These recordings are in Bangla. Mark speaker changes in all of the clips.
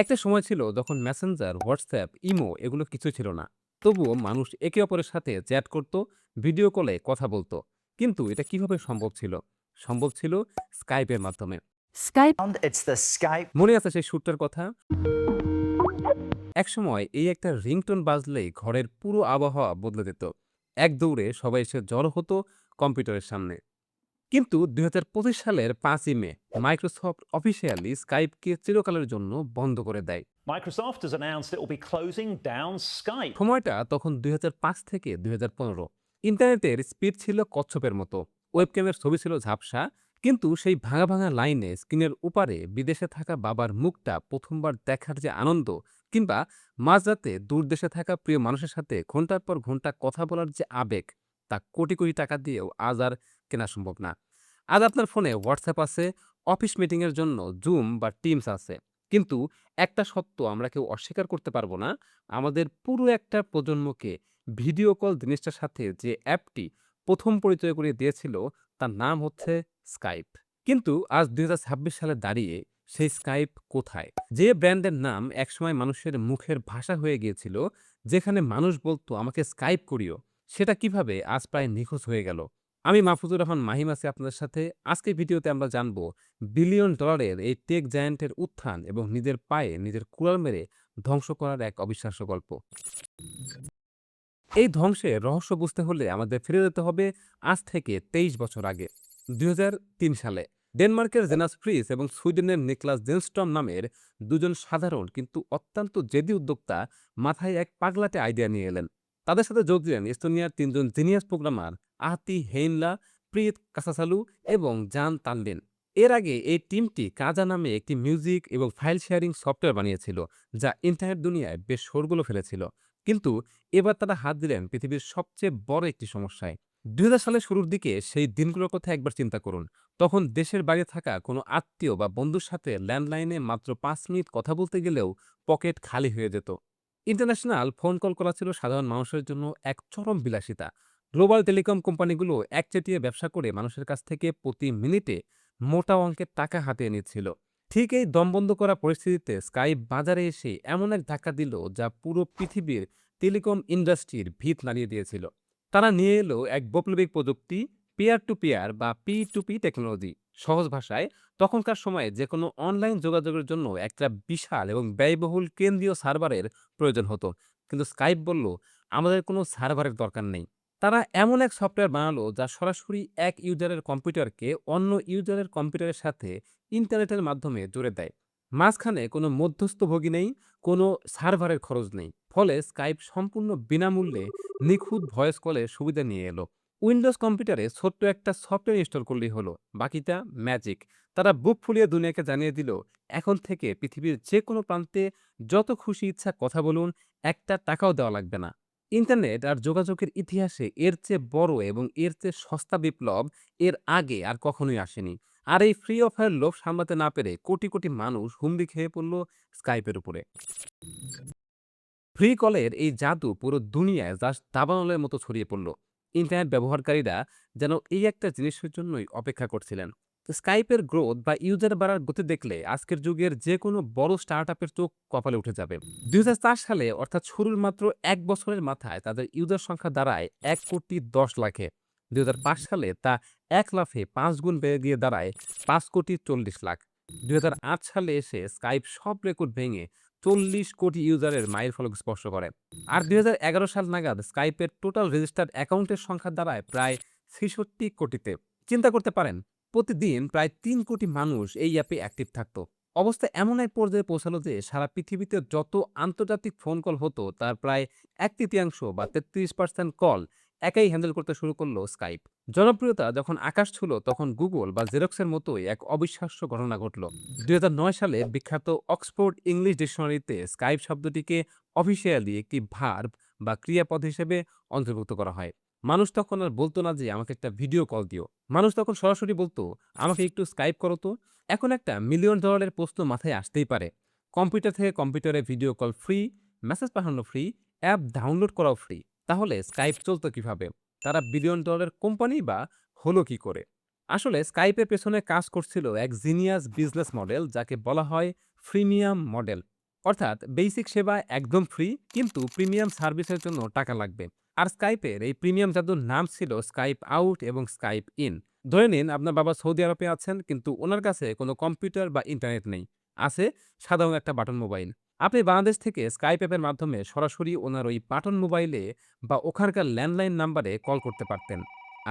Speaker 1: একটা সময় ছিল যখন মেসেঞ্জার, হোয়াটসঅ্যাপ, ইমো এগুলো কিছু ছিল না। তবুও মানুষ একে অপরের সাথে চ্যাট করত, ভিডিও কলে কথা বলতো। কিন্তু এটা কিভাবে সম্ভব ছিল? সম্ভব ছিল স্কাইপের মাধ্যমে।
Speaker 2: Skype
Speaker 3: It's the Skype.
Speaker 1: মনে আছে সেই সুরটার কথা? একসময় এই একটা রিংটোন বাজলেই ঘরের পুরো আবহাওয়া বদলে যেত। এক দৌড়ে সবাই এসে জড়ো হতো কম্পিউটারের সামনে। কিন্তু ২০২৫ সালের ৫ই মে মাইক্রোসফট অফিসিয়ালি স্কাইপকে চিরকালের জন্য বন্ধ করে দেয়।
Speaker 4: Microsoft has announced it will be closing down Skype.
Speaker 1: সময়টা তখন ২০০৫ থেকে ২০১৫। ইন্টারনেটের স্পিড ছিল কচ্ছপের মতো। ওয়েবক্যামের ছবি ছিল ঝাপসা। কিন্তু সেই ভাঙা ভাঙা লাইনে স্ক্রিনের ওপারে বিদেশে থাকা বাবার মুখটা প্রথমবার দেখার যে আনন্দ, কিংবা মাঝরাতে দূর দেশে থাকা প্রিয় মানুষের সাথে ঘন্টার পর ঘন্টা কথা বলার যে আবেগ, তা কোটি কোটি টাকা দিয়েও আজ আর কেনা সম্ভব না। আজ আপনার ফোনে হোয়াটসঅ্যাপ আছে, অফিস মিটিংয়ের জন্য জুম বা টিমস আছে। কিন্তু একটা সত্য আমরা কেউ অস্বীকার করতে পারবো না, আমাদের পুরো একটা প্রজন্মকে ভিডিও কল জিনিসটার সাথে যে অ্যাপটি প্রথম পরিচয় করিয়ে দিয়েছিল, তার নাম হচ্ছে স্কাইপ। কিন্তু আজ ২০২৬ সালে দাঁড়িয়ে সেই স্কাইপ কোথায়? যে ব্র্যান্ডের নাম একসময় মানুষের মুখের ভাষা হয়ে গিয়েছিল, যেখানে মানুষ বলতো আমাকে স্কাইপ করিও, সেটা কিভাবে আজ প্রায় নিখোঁজ হয়ে গেল? আমি মাহফুজুর রহমান মাহিম আছি আপনাদের সাথে। আজকের ভিডিওতে আমরা জানবো বিলিয়ন ডলারের এই টেক জায়ান্টের উত্থান এবং নিজের পায়ে নিজের কুড়াল মেরে ধ্বংস করার এক অবিশ্বাস্য গল্প। এই ধ্বংসের রহস্য বুঝতে হলে আমাদের ফিরে যেতে হবে আজ থেকে ২৩ বছর আগে, ২০০৩ সালে। ডেনমার্কের জেনাস ফ্রিস এবং সুইডেনের নিকলাস জেনস্ট্রম নামের দুজন সাধারণ কিন্তু অত্যন্ত জেদি উদ্যোক্তা মাথায় এক পাগলাটে আইডিয়া নিয়ে এলেন। তাদের সাথে যোগ দিলেন এস্তোনিয়ার তিনজন জিনিয়াস প্রোগ্রামার, আহতি হেইনলা, প্রীত কাসাসালু এবং জান তানলিন। এর আগে এই টিমটি কাজা নামে একটি মিউজিক এবং ফাইল শেয়ারিং সফটওয়্যার বানিয়েছিল, যা ইন্টারনেট দুনিয়ায় বেশ শোরগোল ফেলেছিল। কিন্তু এবার তারা হাত দিলেন পৃথিবীর সবচেয়ে বড় একটি সমস্যায়। ২০০০ সালের শুরুর দিকে সেই দিনগুলোর কথা একবার চিন্তা করুন। তখন দেশের বাইরে থাকা কোনো আত্মীয় বা বন্ধুর সাথে ল্যান্ডলাইনে মাত্র ৫ মিনিট কথা বলতে গেলেও পকেট খালি হয়ে যেত। ইন্টারন্যাশনাল ফোন কল করা ছিল সাধারণ মানুষের জন্য এক চরম বিলাসিতা। গ্লোবাল টেলিকম কোম্পানিগুলো একচেটিয়া ব্যবসা করে মানুষের কাছ থেকে প্রতি মিনিটে মোটা অঙ্কের টাকা হাতিয়ে নিচ্ছিল। ঠিক এই দমবন্ধ করা পরিস্থিতিতে স্কাইপ বাজারে এসে এমন এক ধাক্কা দিল, যা পুরো পৃথিবীর টেলিকম ইন্ডাস্ট্রির ভিত নাড়িয়ে দিয়েছিল। তারা নিয়ে এলো এক বৈপ্লবিক প্রযুক্তি, পেয়ার টু পেয়ার বা পি টু পি টেকনোলজি। সহজ ভাষায়, তখনকার সময়ে যে কোনো অনলাইন যোগাযোগের জন্য একটা বিশাল এবং ব্যয়বহুল কেন্দ্রীয় সার্ভারের প্রয়োজন হতো। কিন্তু স্কাইপ বলল, আমাদের কোনো সার্ভারের দরকার নেই। তারা এমন এক সফটওয়্যার বানালো যা সরাসরি এক ইউজারের কম্পিউটারকে অন্য ইউজারের কম্পিউটারের সাথে ইন্টারনেটের মাধ্যমে জুড়ে দেয়। মাঝখানে কোনো মধ্যস্থভোগী নেই, কোনো সার্ভারের খরচ নেই। ফলে স্কাইপ সম্পূর্ণ বিনামূল্যে নিখুঁত ভয়েস কলের সুবিধা নিয়ে এলো। উইন্ডোজ কম্পিউটারে ছোট্ট একটা সফটওয়্যার ইনস্টল করলেই হলো, বাকিটা ম্যাজিক। তারা বুক ফুলিয়ে দুনিয়াকে জানিয়ে দিল, এখন থেকে পৃথিবীর যে কোনো প্রান্তে যত খুশি ইচ্ছা কথা বলুন, একটা টাকাও দেওয়া লাগবে না। ইন্টারনেট আর যোগাযোগের ইতিহাসে এর চেয়ে বড় এবং এর চেয়ে সস্তা বিপ্লব এর আগে আর কখনোই আসেনি। আর এই ফ্রি অফারের লোভ সামলাতে না পেরে কোটি কোটি মানুষ হুমড়ি খেয়ে পড়ল স্কাইপের উপরে। ফ্রি কলের এই জাদু পুরো দুনিয়ায় জাস্ট দাবানলের মতো ছড়িয়ে পড়ল। ইন্টারনেট ব্যবহারকারীরা যেন এই একটা জিনিসের জন্যই অপেক্ষা করছিলেন। তো স্কাইপের গ্রোথ বা ইউজার বাড়ার গতি দেখলে আজকের যুগের যে কোনো বড় স্টার্ট আপের চোখ কপালে উঠে যাবে। ২০০৪ সালে অর্থাৎ শুরুর মাত্র ১ বছরের মাথায় তাদের ইউজার সংখ্যা দাঁড়ায় ১,১০,০০,০০০। ২০০৫ সালে তা ১ লাফে ৫ গুণ বেড়ে গিয়ে দাঁড়ায় ৫,৪০,০০,০০০। ২০০৮ সালে এসে স্কাইপ সব রেকর্ড ভেঙে ৪০ কোটি ইউজারের মাইলফলক স্পর্শ করে। আর ২০১১ সাল নাগাদ স্কাইপের টোটাল রেজিস্টার্ড অ্যাকাউন্টের সংখ্যা দাঁড়ায় প্রায় ৬৬ কোটিতে। চিন্তা করতে পারেন, প্রতিদিন প্রায় ৩ কোটি মানুষ এই অ্যাপে অ্যাক্টিভ থাকতো। অবস্থা এমন এক পর্যায়ে পৌঁছালো যে সারা পৃথিবীতে যত আন্তর্জাতিক ফোন কল হতো তার প্রায় ১/৩ বা ৩৩% কল একাই হ্যান্ডেল করতে শুরু করলো স্কাইপ। জনপ্রিয়তা যখন আকাশ ছুঁল, তখন গুগল বা জেরক্সের মতোই এক অবিশ্বাস্য ঘটনা ঘটল। ২০০৯ সালে বিখ্যাত অক্সফোর্ড ইংলিশ ডিকশনারিতে স্কাইপ শব্দটিকে অফিসিয়ালি একটি ভার্ব বা ক্রিয়াপদ হিসেবে অন্তর্ভুক্ত করা হয়। মানুষ তখন আর বলতো না যে আমাকে একটা ভিডিও কল দিও। মানুষ তখন সরাসরি বলতো, আমাকে একটু স্কাইপ করো তো। এখন একটা মিলিয়ন ডলারের প্রশ্ন মাথায় আসতেই পারে। কম্পিউটার থেকে কম্পিউটারে ভিডিও কল ফ্রি, মেসেজ পাঠানো ফ্রি, অ্যাপ ডাউনলোড করাও ফ্রি। তাহলে স্কাইপ চলতো কিভাবে? তারা বিলিয়ন ডলারের কোম্পানি বা হলো কি করে? আসলে স্কাইপের পেছনে কাজ করছিল এক জিনিয়াস বিজনেস মডেল, যাকে বলা হয় ফ্রিমিয়াম মডেল। অর্থাৎ বেসিক সেবা একদম ফ্রি, কিন্তু প্রিমিয়াম সার্ভিসের জন্য টাকা লাগবে। আর স্কাইপের এই প্রিমিয়াম জাদুর নাম ছিল স্কাইপ আউট এবং স্কাইপ ইন। ধরে নিন আপনার বাবা সৌদি আরবে আছেন, কিন্তু ওনার কাছে কোনো কম্পিউটার বা ইন্টারনেট নেই। আছে সাধারণ একটা বাটন মোবাইল। আপনি বাংলাদেশ থেকে স্কাইপ অ্যাপের মাধ্যমে সরাসরি ওনার ওই বাটন মোবাইলে বা ওখানকার ল্যান্ডলাইন নাম্বারে কল করতে পারতেন।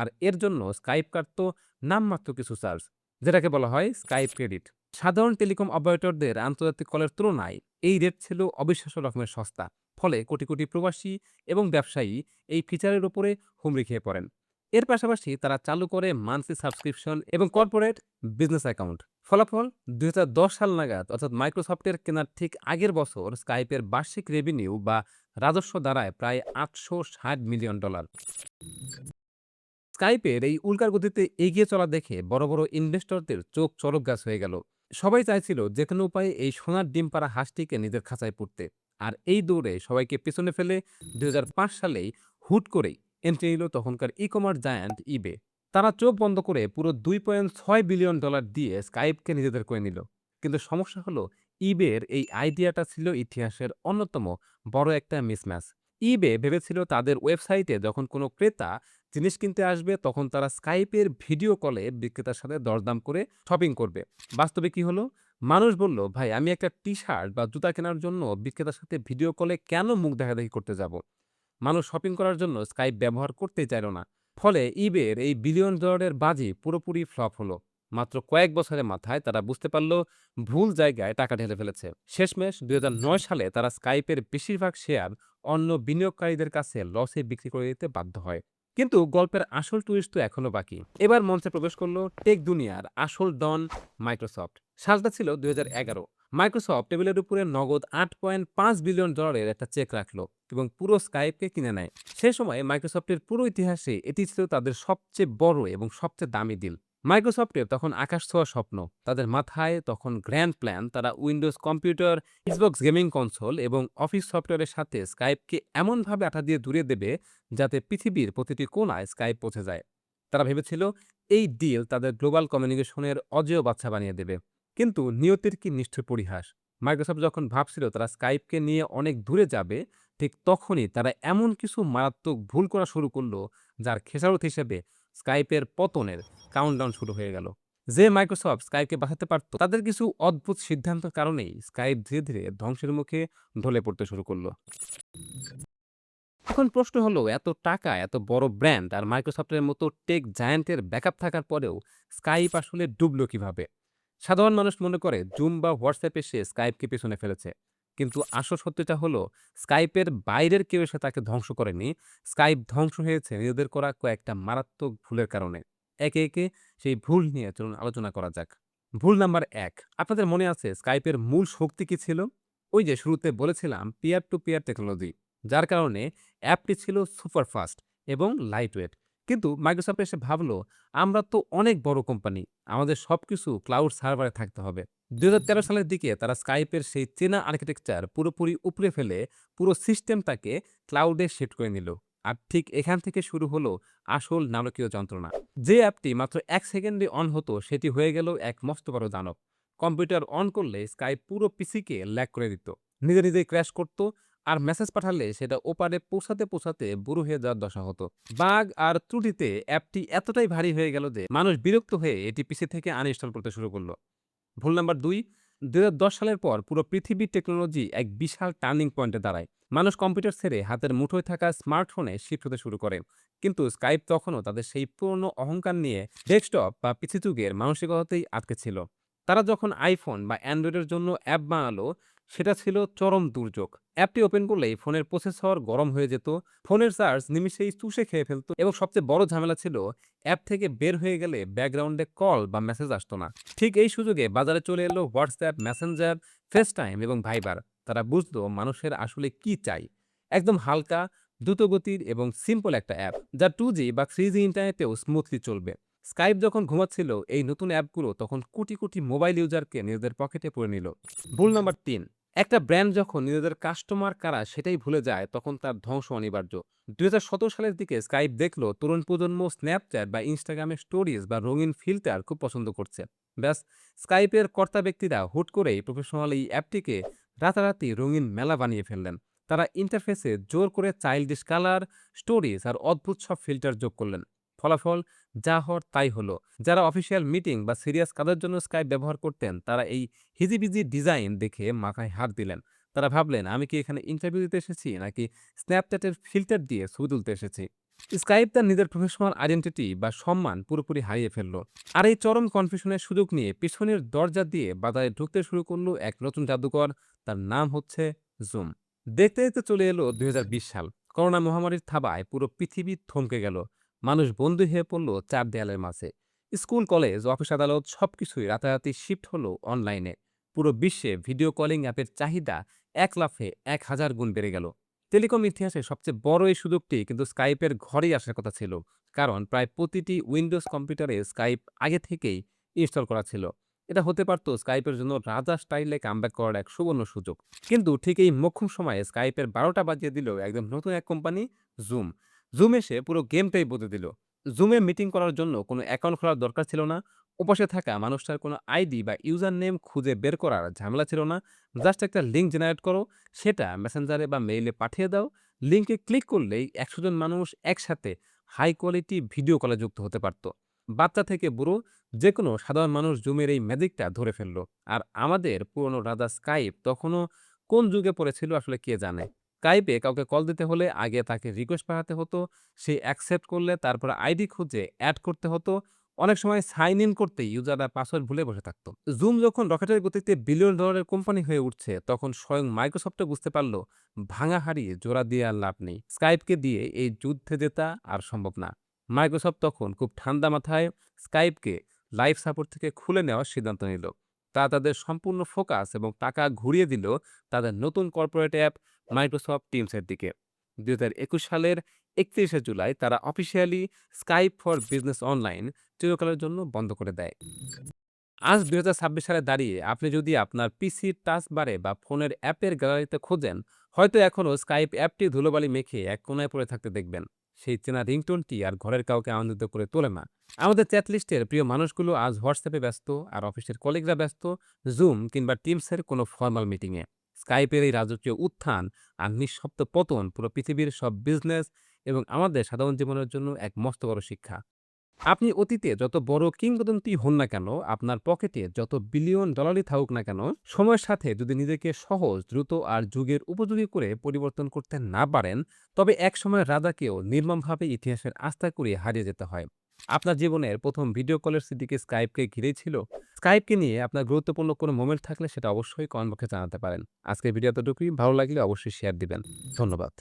Speaker 1: আর এর জন্য স্কাইপ কাটতো নামমাত্র কিছু চার্জ, যেটাকে বলা হয় স্কাইপ ক্রেডিট। সাধারণ টেলিকম অপারেটরদের আন্তর্জাতিক কলের তুলনায় এই রেট ছিল অবিশ্বাস্য রকমের সস্তা। ফলে কোটি কোটি প্রবাসী এবং ব্যবসায়ী এই ফিচারের উপরে হুমড়ি খেয়ে পড়েন। এর পাশাপাশি তারা চালু করে মান্থলি সাবস্ক্রিপশন এবং কর্পোরেট বিজনেস অ্যাকাউন্ট। ফলাফল ২০১০ সাল নাগাদ, অর্থাৎ মাইক্রোসফটের কেনার ঠিক আগের বছর, স্কাইপের বার্ষিক রেভিনিউ বা রাজস্ব দাঁড়ায় প্রায় $৮৬০ মিলিয়ন। স্কাইপের এই উল্কার গতিতে এগিয়ে চলা দেখে বড় বড় ইনভেস্টরদের চোখ চড়ক গাছ হয়ে গেল। সবাই চাইছিল যেকোনো উপায়ে এই সোনার ডিম পাড়া হাঁসটিকে নিজের খাঁচায় পুরতে। আর এই দৌড়ে সবাইকে পেছনে ফেলে ২০০৫ সালেই হুট করেই এন্ট্রি নিল তখনকার ই কমার্স জায়ান্ট ইবে। তারা চোখ বন্ধ করে পুরো $২.৬ বিলিয়ন দিয়ে স্কাইপকে নিজেদের করে নিল। কিন্তু সমস্যা হলো, ইবের এই আইডিয়াটা ছিল ইতিহাসের অন্যতম বড় একটা মিসম্যাচ। ইবে ভেবেছিল তাদের ওয়েবসাইটে যখন কোনো ক্রেতা জিনিস কিনতে আসবে, তখন তারা স্কাইপের ভিডিও কলে বিক্রেতার সাথে দরদাম করে শপিং করবে। বাস্তবে কি হলো? মানুষ বলল, ভাই আমি একটা টি-শার্ট বা জুতা কেনার জন্য বিক্রেতার সাথে ভিডিও কলে কেন মুখ দেখাদেখি করতে যাব? মানুষ শপিং করার জন্য স্কাইপ ব্যবহার করতেই চাইল না। ফলে ইবের এই বিলিয়ন ডলারের বাজি পুরোপুরি ফ্লপ হলো। মাত্র কয়েক বছরের মাথায় তারা বুঝতে পারল ভুল জায়গায় টাকা ঢেলে ফেলেছে। শেষমেশ ২০০৯ সালে তারা স্কাইপের বেশিরভাগ শেয়ার অন্য বিনিয়োগকারীদের কাছে লসে বিক্রি করে দিতে বাধ্য হয়। কিন্তু গল্পের আসল টুইস্ট তো এখনো বাকি। এবার মঞ্চে প্রবেশ করলো টেক দুনিয়ার আসল ডন, মাইক্রোসফট। সালটা ছিল ২০১১। মাইক্রোসফট টেবিলের উপরে নগদ $৮.৫ বিলিয়ন একটা চেক রাখলো এবং পুরো স্কাইপকে কিনে নেয়। সে সময় মাইক্রোসফটের পুরো ইতিহাসে এটি ছিল তাদের সবচেয়ে বড় এবং সবচেয়ে দামি ডিল। মাইক্রোসফটের তখন আকাশ ছোঁয়া স্বপ্ন। তাদের মাথায় তখন গ্র্যান্ড প্ল্যান। তারা Windows computer, Xbox gaming console এবং অফিস সফটওয়্যারের সাথে স্কাইপকে এমনভাবে আঠা দিয়ে দূরে দেবে যাতে পৃথিবীর প্রতিটি কোণায় স্কাইপ পৌঁছে যায়। তারা ভেবেছিল এই ডিল তাদের গ্লোবাল কমিউনিকেশনের অজেয় বাচ্চা বানিয়ে দেবে। কিন্তু নিয়তির কি নিষ্ঠুর পরিহাস! মাইক্রোসফট যখন ভাবছিল তারা স্কাইপকে নিয়ে অনেক দূরে যাবে, ঠিক তখনই তারা এমন কিছু মারাত্মক ভুল করা শুরু করলো, যার খেসারত হিসেবে স্কাইপের পতনের কাউন্টডাউন শুরু হয়ে গেল। যে মাইক্রোসফট স্কাইপকে বাঁচাতে পারত, তাদের কিছু অদ্ভুত সিদ্ধান্তের কারণেই স্কাইপ ধীরে ধীরে ধ্বংসের মুখে ঢলে পড়তে শুরু করলো। এখন প্রশ্ন হলো, এত টাকা, এত বড় ব্র্যান্ড আর মাইক্রোসফটের মতো টেক জায়ান্টের ব্যাকআপ থাকার পরেও স্কাইপ আসলে ডুবলো কিভাবে? সাধারণ মানুষ মনে করে জুম বা হোয়াটসঅ্যাপ এসে স্কাইপকে পেছনে ফেলেছে। কিন্তু আসল সত্যিটা হলো, স্কাইপের বাইরের কেউ এসে তাকে ধ্বংস করেনি। স্কাইপ ধ্বংস হয়েছে নিজেদের করা কয়েকটা মারাত্মক ভুলের কারণে। একে একে সেই ভুল নিয়ে চলুন আলোচনা করা যাক। ভুল নাম্বার ১। আপনাদের মনে আছে স্কাইপের মূল শক্তি কি ছিল? ওই যে শুরুতে বলেছিলাম, পিয়ার টু পিয়ার টেকনোলজি। যার কারণে অ্যাপটি ছিল সুপার ফাস্ট এবং লাইট ওয়েট। কিন্তু মাইক্রোসফট এসে ভাবলো, আমরা তো অনেক বড় কোম্পানি, আমাদের সবকিছু ক্লাউড সার্ভারে থাকতে হবে। ২০১৩ সালের দিকে তারা স্কাইপের সেই চেনা আর্কিটেকচার পুরোপুরি উপড়ে ফেলে পুরো সিস্টেমটাকে ক্লাউডে শিফট করে নিল। আর ঠিক এখান থেকে শুরু হলো আসল নারকীয় যন্ত্রণা। যে অ্যাপটি মাত্র ১ সেকেন্ডে অন হতো, সেটি হয়ে গেল এক মস্ত বড় দানব। কম্পিউটার অন করলে স্কাইপ পুরো পিসিকে ল্যাগ করে দিত, নিজে নিজেই ক্র্যাশ করত, আর মেসেজ পাঠালে সেটা ওপারে পৌঁছাতে পৌঁছাতে বুড়ো হয়ে যাওয়ার দশা হতো। বাগ আর ত্রুটিতে অ্যাপটি এতটাই ভারী হয়ে গেল যে মানুষ বিরক্ত হয়ে এটি পিসি থেকে আনইনস্টল করতে শুরু করলো। ভুল নাম্বার ২। ২০১০ সালের পর পুরো পৃথিবীর টেকনোলজি এক বিশাল টার্নিং পয়েন্টে দাঁড়ায়। মানুষ কম্পিউটার ছেড়ে হাতের মুঠোয় থাকা স্মার্টফোনে শিফট হতে শুরু করে। কিন্তু স্কাইপ তখনও তাদের সেই পুরনো অহংকার নিয়ে ডেস্কটপ বা পিসি যুগের মানসিকতাতেই আটকে ছিল। তারা যখন আইফোন বা অ্যান্ড্রয়েডের জন্য অ্যাপ বানালো, সেটা ছিল চরম দুর্যোগ। অ্যাপটি ওপেন করলেই ফোনের প্রসেসর গরম হয়ে যেত, ফোনের চার্জ নিমিষেই চুষে খেয়ে ফেলতো, এবং সবচেয়ে বড় ঝামেলা ছিল, অ্যাপ থেকে বের হয়ে গেলে ব্যাকগ্রাউন্ডে কল বা মেসেজ আসতো না। ঠিক এই সুযোগে বাজারে চলে এলো হোয়াটসঅ্যাপ, মেসেঞ্জার, ফেসটাইম এবং ভাইবার। তারা বুঝলো মানুষের আসলে কি চাই। একদম হালকা, দ্রুতগতির এবং সিম্পল একটা অ্যাপ, যা 2G বা 3G ইন্টারনেটেও স্মুথলি চলবে। স্কাইপ যখন ঘুমাচ্ছিল, এই নতুন অ্যাপগুলো তখন কোটি কোটি মোবাইল ইউজারকে নিজেদের পকেটে পুরে নিল। ভুল নাম্বার ৩। একটা ব্র্যান্ড যখন নিজেদের কাস্টমার কারা সেটাই ভুলে যায়, তখন তার ধ্বংস অনিবার্য। ২০১৭ সালের দিকে স্কাইপ দেখলো তরুণ প্রজন্ম স্ন্যাপচ্যাট বা ইনস্টাগ্রামে স্টোরিজ বা রঙিন ফিল্টার খুব পছন্দ করছে। ব্যাস, স্কাইপের কর্তা ব্যক্তিরা হুট করেই প্রফেশনাল এই অ্যাপটিকে রাতারাতি রঙিন মেলা বানিয়ে ফেললেন। তারা ইন্টারফেসে জোর করে চাইল্ডিশ কালার, স্টোরিজ আর অদ্ভুত সব ফিল্টার যোগ করলেন। ফলাফল যা হওয়ার তাই হলো। যারা অফিসিয়াল মিটিং বা সিরিয়াস কাজের জন্য স্কাইপ ব্যবহার করতেন, তারা এই হিজিবিজি ডিজাইন দেখে মাথায় হাত দিলেন। তারা ভাবলেন, আমি কি এখানে ইন্টারভিউ দিতে এসেছি নাকি স্ন্যাপচ্যাটের ফিল্টার দিয়ে ছবি তুলতে এসেছি? স্কাইপ তার নিজের প্রফেশনাল আইডেন্টিটি বা সম্মান পুরোপুরি হারিয়ে ফেলল। আর এই চরম কনফিউশনের সুযোগ নিয়ে পিছনের দরজা দিয়ে বাজারে ঢুকতে শুরু করলো এক নতুন জাদুকর। তার নাম হচ্ছে জুম। দেখতে দেখতে চলে এলো ২০২০ সাল। করোনা মহামারীর থাবায় পুরো পৃথিবী থমকে গেল। মানুষ বন্দী হয়ে পড়ল চার দেয়ালের মাঝে। স্কুল, কলেজ, অফিস, আদালত সবকিছুই রাতারাতি শিফট হলো অনলাইনে। পুরো বিশ্বে ভিডিও কলিং অ্যাপের চাহিদা এক লাফে ১,০০০ গুণ বেড়ে গেল। টেলিকম ইতিহাসে সবচেয়ে বড় এই সুযোগটি কিন্তু স্কাইপের ঘরেই আসার কথা ছিল। কারণ প্রায় প্রতিটি উইন্ডোজ কম্পিউটারে স্কাইপ আগে থেকেই ইনস্টল করা ছিল। এটা হতে পারত স্কাইপের জন্য রাজা স্টাইলে কামব্যাক করার এক সুবর্ণ সুযোগ। কিন্তু ঠিক এই মোক্ষম সময়ে স্কাইপের ১২টা বাজিয়ে দিল একদম নতুন এক কোম্পানি, জুম। জুম এসে পুরো গেমটাই বদলে দিল। জুমে মিটিং করার জন্য কোনো অ্যাকাউন্ট খোলার দরকার ছিল না। ওপাশে থাকা মানুষটার কোনো আইডি বা ইউজার নেম খুঁজে বের করার ঝামেলা ছিল না। জাস্ট একটা লিঙ্ক জেনারেট করো, সেটা মেসেঞ্জারে বা মেইলে পাঠিয়ে দাও। লিঙ্কে ক্লিক করলেই ১০০ জন মানুষ একসাথে হাই কোয়ালিটি ভিডিও কলে যুক্ত হতে পারত। বাচ্চা থেকে বুড়ো যেকোনো সাধারণ মানুষ জুমের এই ম্যাজিকটা ধরে ফেলল। আর আমাদের পুরনো রাজা স্কাইপ তখনও কোন যুগে পড়েছিল আসলে কে জানে। স্কাইপে কাউকে কল দিতে হলে আগে তাকে রিকোয়েস্ট পাঠাতে হতো, সে অ্যাকসেপ্ট করলে তারপর আইডি খুঁজে অ্যাড করতে হতো। অনেক সময় সাইন ইন করতেই ইউজাররা পাসওয়ার্ড ভুলে বসে থাকতো। জুম যখন রকেটের গতিতে বিলিয়ন ডলারের কোম্পানি হয়ে উঠছে, তখন স্বয়ং মাইক্রোসফটও বুঝতে পারল ভাঙা হাড়ি জোড়া দিয়ে আর লাভ নেই। স্কাইপকে দিয়ে এই যুদ্ধে জেতা আর সম্ভব না। মাইক্রোসফট তখন খুব ঠান্ডা মাথায় স্কাইপকে লাইফ সাপোর্ট থেকে খুলে নেওয়ার সিদ্ধান্ত নিল। তারা তাদের সম্পূর্ণ ফোকাস এবং টাকা ঘুরিয়ে দিল তাদের নতুন কর্পোরেট অ্যাপ মাইক্রোসফট টিমসের দিকে। ২০২১ সালের ৩১শে জুলাই তারা officially Skype for business online চিরকালের জন্য বন্ধ করে দেয়। আজ ২০২৬ সালে দাঁড়িয়ে আপনি যদি আপনার পিসির টাচ বারে বা ফোনের অ্যাপের গ্যালারিতে খোঁজেন, হয়তো এখনো স্কাইপ অ্যাপটি ধুলোবালি মেখে এক কোনায় পড়ে থাকতে দেখবেন। সেই চেনা রিংটোনটি আর ঘরের কাউকে আনন্দিত করে তোলে না। আমাদের চ্যাট লিস্টের প্রিয় মানুষগুলো আজ হোয়াটসঅ্যাপে ব্যস্ত, আর অফিসের কলিগরা ব্যস্ত জুম কিংবা টিমসের কোনো ফর্মাল মিটিংয়ে। স্কাইপের এই রাজকীয় উত্থান আর নিঃশব্দ পতন পুরো পৃথিবীর সব বিজনেস এবং আমাদের সাধারণ জীবনের জন্য এক মস্ত বড় শিক্ষা। আপনি অতীতে যত বড় কিংবদন্তি হন না কেন, আপনার পকেটে যত বিলিয়ন ডলারই থাকুক না কেন, সময়ের সাথে যদি নিজেকে সহজ, দ্রুত আর যুগের উপযোগী করে পরিবর্তন করতে না পারেন, তবে একসময় রাজাকেও নির্মমভাবে ইতিহাসের আস্থা করিয়ে হারিয়ে যেতে হয়। আপনার জীবনের প্রথম ভিডিও কলের স্মৃতিকে স্কাইপকে ঘিরেই ছিল? স্কাইপকে নিয়ে আপনার গুরুত্বপূর্ণ কোনো মোমেন্ট থাকলে সেটা অবশ্যই কমেন্ট বক্সে জানাতে পারেন। আজকের ভিডিও এতটুকুই। ভালো লাগলে অবশ্যই শেয়ার দিবেন। ধন্যবাদ।